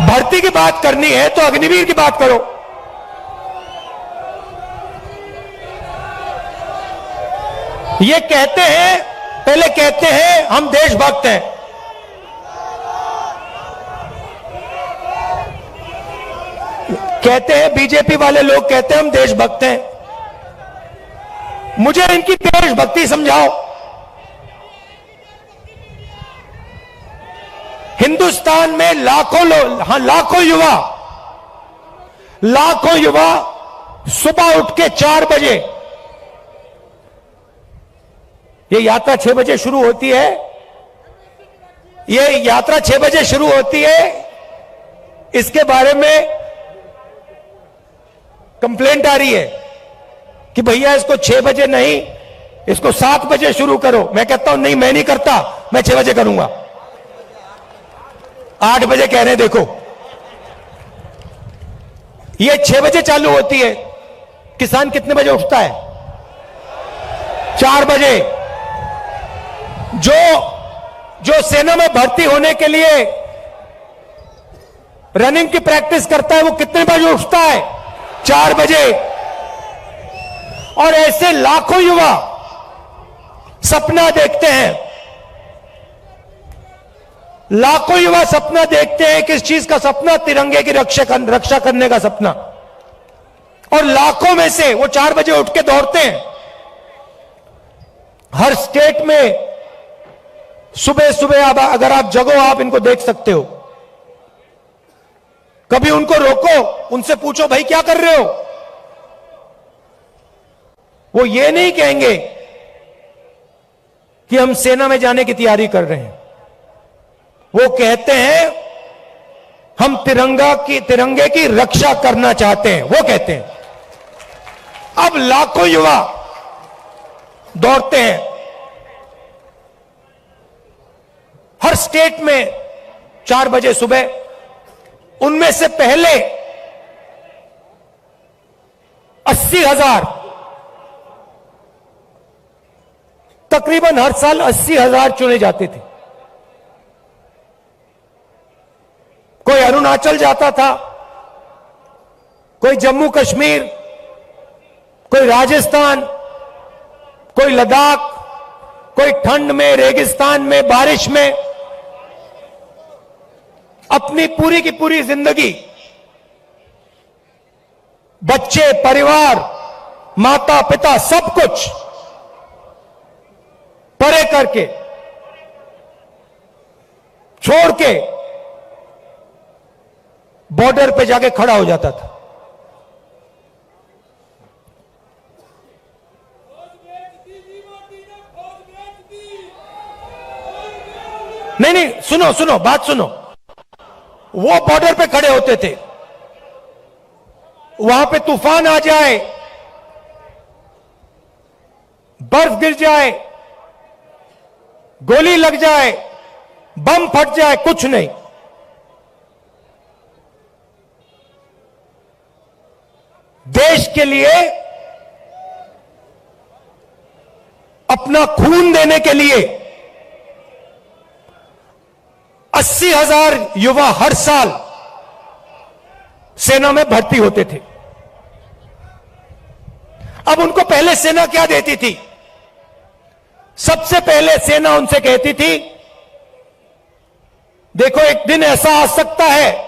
भर्ती की बात करनी है तो अग्निवीर की बात करो। ये कहते हैं, पहले कहते हैं हम देशभक्त हैं, कहते हैं बीजेपी वाले लोग कहते हैं हम देशभक्त हैं। मुझे इनकी देशभक्ति समझाओ। हिंदुस्तान में लाखों लोग, हाँ लाखों युवा सुबह उठ के 4 बजे, ये यात्रा 6 बजे शुरू होती है, ये यात्रा 6 बजे शुरू होती है। इसके बारे में कंप्लेंट आ रही है कि भैया इसको 6 बजे नहीं, इसको 7 बजे शुरू करो। मैं कहता हूं नहीं, मैं नहीं करता, मैं 6 बजे करूंगा। 8 बजे कह रहे हैं। देखो ये 6 बजे चालू होती है। किसान कितने बजे उठता है? 4 बजे। जो सेना में भर्ती होने के लिए रनिंग की प्रैक्टिस करता है वो कितने बजे उठता है? 4 बजे। और ऐसे लाखों युवा सपना देखते हैं, लाखों युवा सपना देखते हैं। किस चीज का सपना? तिरंगे की रक्षा करने का सपना। और लाखों में से वो 4 बजे उठ के दौड़ते हैं। हर स्टेट में सुबह सुबह अगर आप जगो, आप इनको देख सकते हो। कभी उनको रोको, उनसे पूछो भाई क्या कर रहे हो? वो ये नहीं कहेंगे कि हम सेना में जाने की तैयारी कर रहे हैं। वो कहते हैं हम तिरंगे की रक्षा करना चाहते हैं, वो कहते हैं। अब लाखों युवा दौड़ते हैं हर स्टेट में 4 बजे सुबह। उनमें से पहले 80,000, तकरीबन हर साल 80,000 चुने जाते थे। कोई अरुणाचल जाता था, कोई जम्मू कश्मीर, कोई राजस्थान, कोई लद्दाख, कोई ठंड में, रेगिस्तान में, बारिश में अपनी पूरी की पूरी जिंदगी बच्चे, परिवार, माता पिता सब कुछ परे करके छोड़ के बॉर्डर पे जाके खड़ा हो जाता था। नहीं, सुनो, बात सुनो। वो बॉर्डर पे खड़े होते थे, वहां पे तूफान आ जाए, बर्फ गिर जाए, गोली लग जाए, बम फट जाए, कुछ नहीं। देश के लिए अपना खून देने के लिए 80,000 युवा हर साल सेना में भर्ती होते थे। अब उनको पहले सेना क्या देती थी? सबसे पहले सेना उनसे कहती थी, देखो एक दिन ऐसा आ सकता है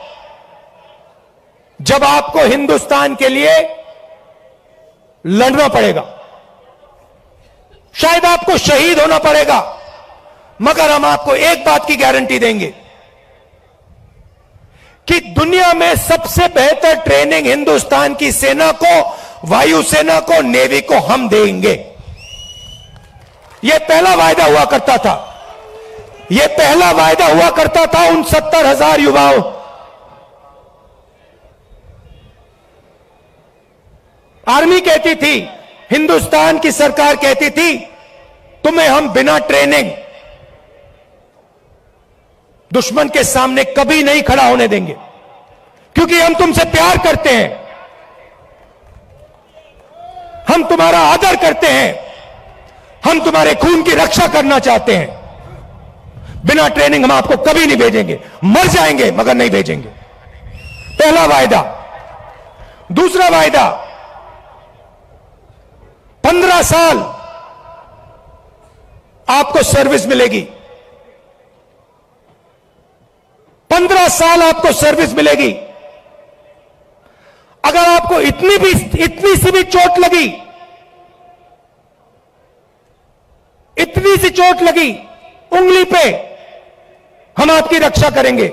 जब आपको हिंदुस्तान के लिए लड़ना पड़ेगा, शायद आपको शहीद होना पड़ेगा, मगर हम आपको एक बात की गारंटी देंगे कि दुनिया में सबसे बेहतर ट्रेनिंग हिंदुस्तान की सेना को, वायुसेना को, नेवी को हम देंगे। यह पहला वायदा हुआ करता था। यह पहला वायदा हुआ करता था उन 70,000 युवाओं। आर्मी कहती थी, हिंदुस्तान की सरकार कहती थी, तुम्हें हम बिना ट्रेनिंग दुश्मन के सामने कभी नहीं खड़ा होने देंगे, क्योंकि हम तुमसे प्यार करते हैं, हम तुम्हारा आदर करते हैं, हम तुम्हारे खून की रक्षा करना चाहते हैं। बिना ट्रेनिंग हम आपको कभी नहीं भेजेंगे, मर जाएंगे मगर नहीं भेजेंगे। पहला वायदा। दूसरा वायदा, 15 साल आपको सर्विस मिलेगी। 15 साल आपको सर्विस मिलेगी। अगर आपको इतनी सी भी चोट लगी, इतनी सी चोट लगी उंगली पे, हम आपकी रक्षा करेंगे।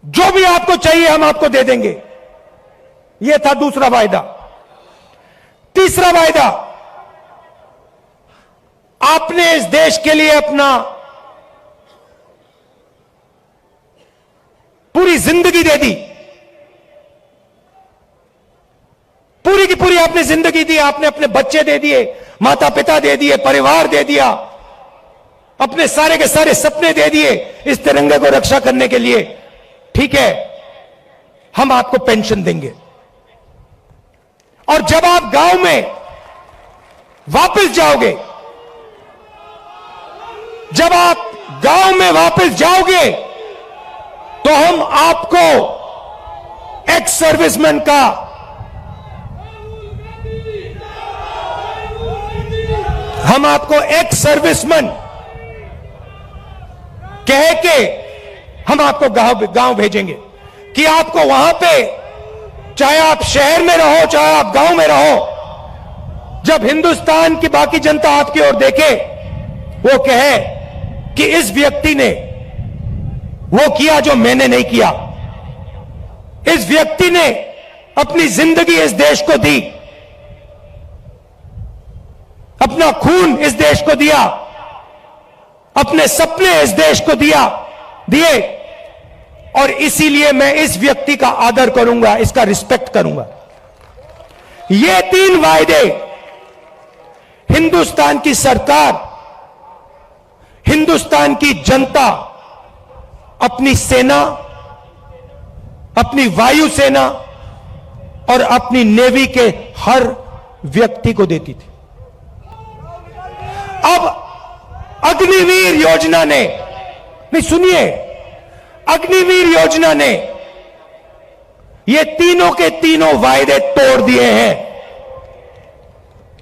जो भी आपको चाहिए हम आपको दे देंगे। यह था दूसरा वायदा। तीसरा वायदा, आपने इस देश के लिए अपना पूरी जिंदगी दे दी, पूरी की पूरी आपने जिंदगी दी। आपने अपने बच्चे दे दिए, माता पिता दे दिए, परिवार दे दिया, अपने सारे के सारे सपने दे दिए इस तिरंगे को रक्षा करने के लिए। ठीक है, हम आपको पेंशन देंगे। और जब आप गांव में वापस जाओगे, जब आप गांव में वापस जाओगे, तो हम आपको एक्स सर्विसमैन का एक्स सर्विसमैन कह के हम आपको गांव भेजेंगे कि आपको वहां पे, चाहे आप शहर में रहो चाहे आप गांव में रहो, जब हिंदुस्तान की बाकी जनता आपकी ओर देखे, वो कहे कि इस व्यक्ति ने वो किया जो मैंने नहीं किया। इस व्यक्ति ने अपनी जिंदगी इस देश को दी, अपना खून इस देश को दिया, अपने सपने इस देश को दिए, और इसीलिए मैं इस व्यक्ति का आदर करूंगा, इसका रिस्पेक्ट करूंगा। ये 3 वायदे हिंदुस्तान की सरकार, हिंदुस्तान की जनता अपनी सेना, अपनी वायुसेना और अपनी नेवी के हर व्यक्ति को देती थी। अब अग्निवीर योजना ने, नहीं सुनिए, अग्निवीर योजना ने ये तीनों के तीनों वायदे तोड़ दिए हैं।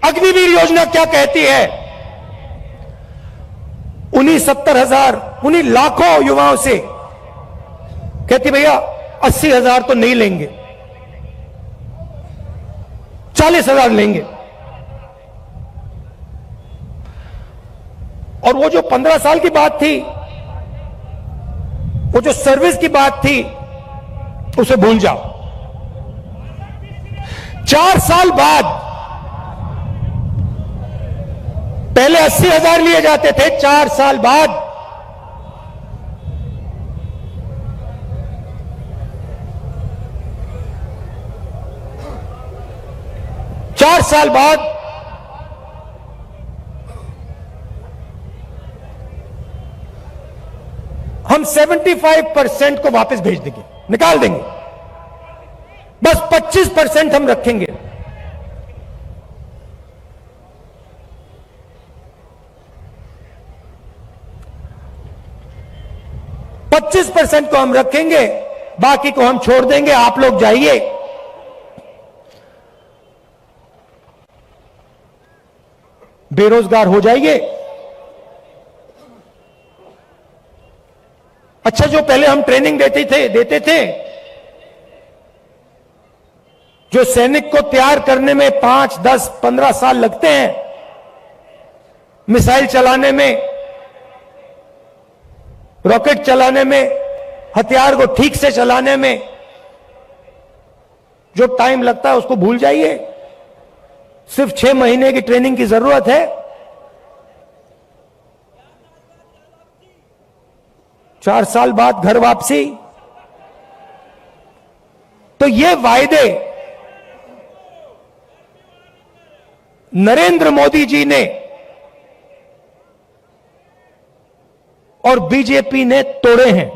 अग्निवीर योजना क्या कहती है? उन्हीं 70,000, उन्हीं लाखों युवाओं से कहती भैया 80,000 तो नहीं लेंगे, 40,000 लेंगे। और वो जो 15 साल की बात थी, वो जो सर्विस की बात थी, उसे भूल जाओ। 4 साल बाद, पहले 80,000 लिए जाते थे, 4 साल बाद 4 साल बाद हम 75% को वापस भेज देंगे, निकाल देंगे। बस 25% हम रखेंगे। %25 को हम रखेंगे, बाकी को हम छोड़ देंगे। आप लोग जाइए, बेरोजगार हो जाइए। अच्छा, जो पहले हम ट्रेनिंग देते थे, जो सैनिक को तैयार करने में 5, 10, 15 साल लगते हैं, मिसाइल चलाने में, रॉकेट चलाने में, हथियार को ठीक से चलाने में जो टाइम लगता है उसको भूल जाइए। सिर्फ 6 महीने की ट्रेनिंग की जरूरत है। 4 साल बाद घर वापसी। तो ये वायदे नरेंद्र मोदी जी ने और बीजेपी ने तोड़े हैं।